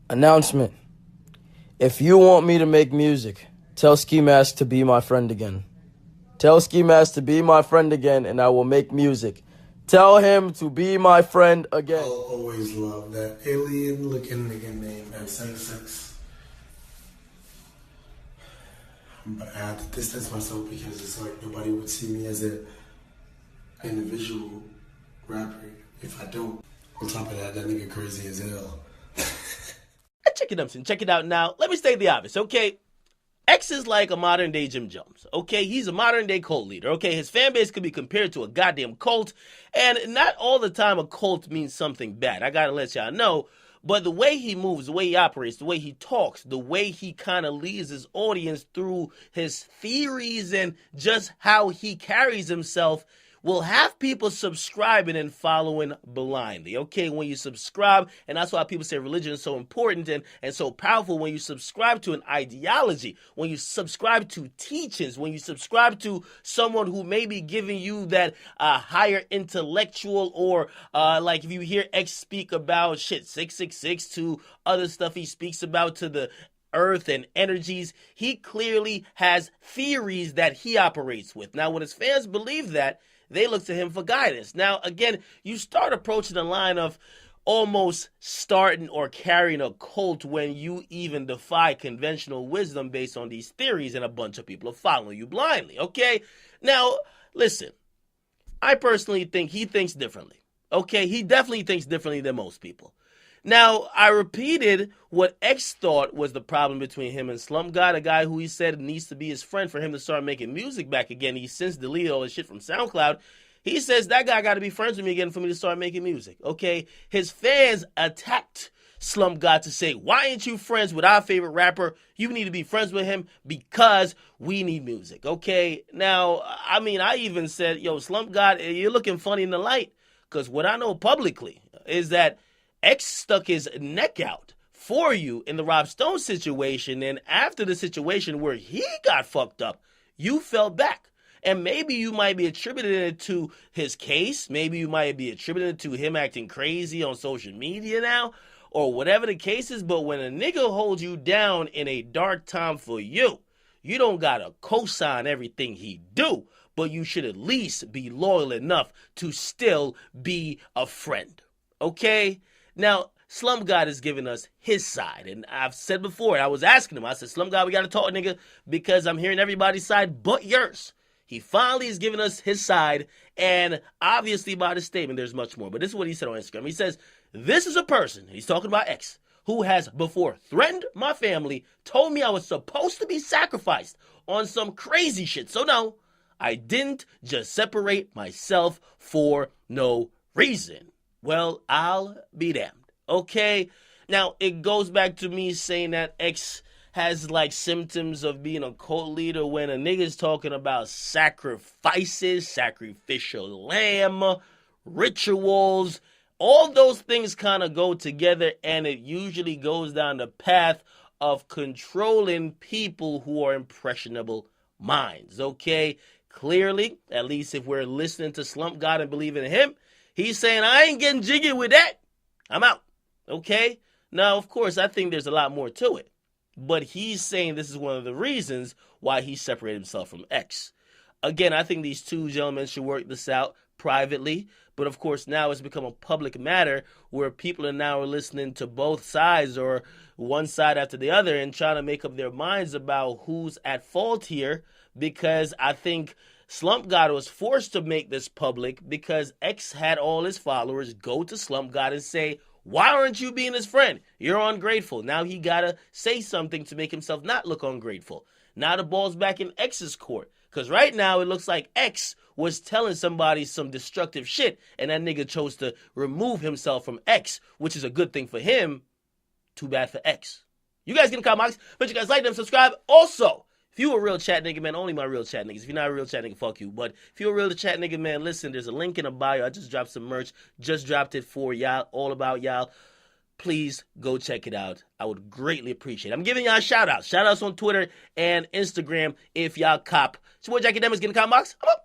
Announcement. If you want me to make music, tell Ski Mask to be my friend again. Tell Ski Mask to be my friend again, and I will make music. Tell him to be my friend again. I'll always love that alien-looking nigga named xxx. But I had to distance myself because it's like nobody would see me as an individual rapper if I don't. On top of that, that nigga crazy as hell. Check it out now. Let me state the obvious, okay? X is like a modern day Jim Jones, okay? He's a modern day cult leader, okay? His fan base could be compared to a goddamn cult, and not all the time a cult means something bad. I gotta let y'all know. But the way he moves, the way he operates, the way he talks, the way he kind of leads his audience through his theories and just how he carries himself will have people subscribing and following blindly. Okay, when you subscribe, and that's why people say religion is so important and so powerful, when you subscribe to an ideology, when you subscribe to teachings, when you subscribe to someone who may be giving you that higher intellectual, or like if you hear X speak about shit 666 to other stuff he speaks about to the earth and energies, he clearly has theories that he operates with. Now, when his fans believe that, they look to him for guidance. Now, again, you start approaching the line of almost starting or carrying a cult when you even defy conventional wisdom based on these theories, and a bunch of people are following you blindly, okay? Now, listen, I personally think he thinks differently, okay? He definitely thinks differently than most people. Now, I repeated what X thought was the problem between him and Slump God, a guy who he said needs to be his friend for him to start making music back again. He since deleted all his shit from SoundCloud. He says that guy got to be friends with me again for me to start making music, okay? His fans attacked Slump God to say, why ain't you friends with our favorite rapper? You need to be friends with him because we need music, okay? Now, I mean, I even said, yo, Slump God, you're looking funny in the light, because what I know publicly is that X stuck his neck out for you in the Rob Stone situation, and after the situation where he got fucked up, you fell back. And maybe you might be attributing it to his case, maybe you might be attributing it to him acting crazy on social media now, or whatever the case is, but when a nigga holds you down in a dark time for you, you don't gotta co-sign everything he do, but you should at least be loyal enough to still be a friend, okay? Now, Slump God is giving us his side, and I've said before, I was asking him, I said, Slump God, we gotta talk, nigga, because I'm hearing everybody's side but yours. He finally is giving us his side, and obviously by the statement, there's much more, but this is what he said on Instagram. He says, this is a person, he's talking about X, who has before threatened my family, told me I was supposed to be sacrificed on some crazy shit. So no, I didn't just separate myself for no reason. Well, I'll be damned, okay? Now, it goes back to me saying that X has, like, symptoms of being a cult leader when a nigga's talking about sacrifices, sacrificial lamb, rituals. All those things kind of go together, and it usually goes down the path of controlling people who are impressionable minds, okay? Clearly, at least if we're listening to Slump God and believing in him, he's saying, I ain't getting jiggy with that. I'm out. Okay? Now, of course, I think there's a lot more to it. But he's saying this is one of the reasons why he separated himself from X. Again, I think these two gentlemen should work this out privately. But of course, now it's become a public matter where people are now listening to both sides, or one side after the other, and trying to make up their minds about who's at fault here. Because I think Slump God was forced to make this public because X had all his followers go to Slump God and say, why aren't you being his friend? You're ungrateful. Now he gotta say something to make himself not look ungrateful. Now the ball's back in X's court. Because right now it looks like X was telling somebody some destructive shit, and that nigga chose to remove himself from X, which is a good thing for him. Too bad for X. You guys can comment, but you guys like them, subscribe. Also, if you a real chat nigga, man, only my real chat niggas. If you're not a real chat nigga, fuck you. But if you're a real chat nigga, man, listen, there's a link in the bio. I just dropped some merch. Just dropped it for y'all, all about y'all. Please go check it out. I would greatly appreciate it. I'm giving y'all shout outs. Shout outs on Twitter and Instagram if y'all cop. It's your boy Jackie Demons. Get in the comment box. I'm up.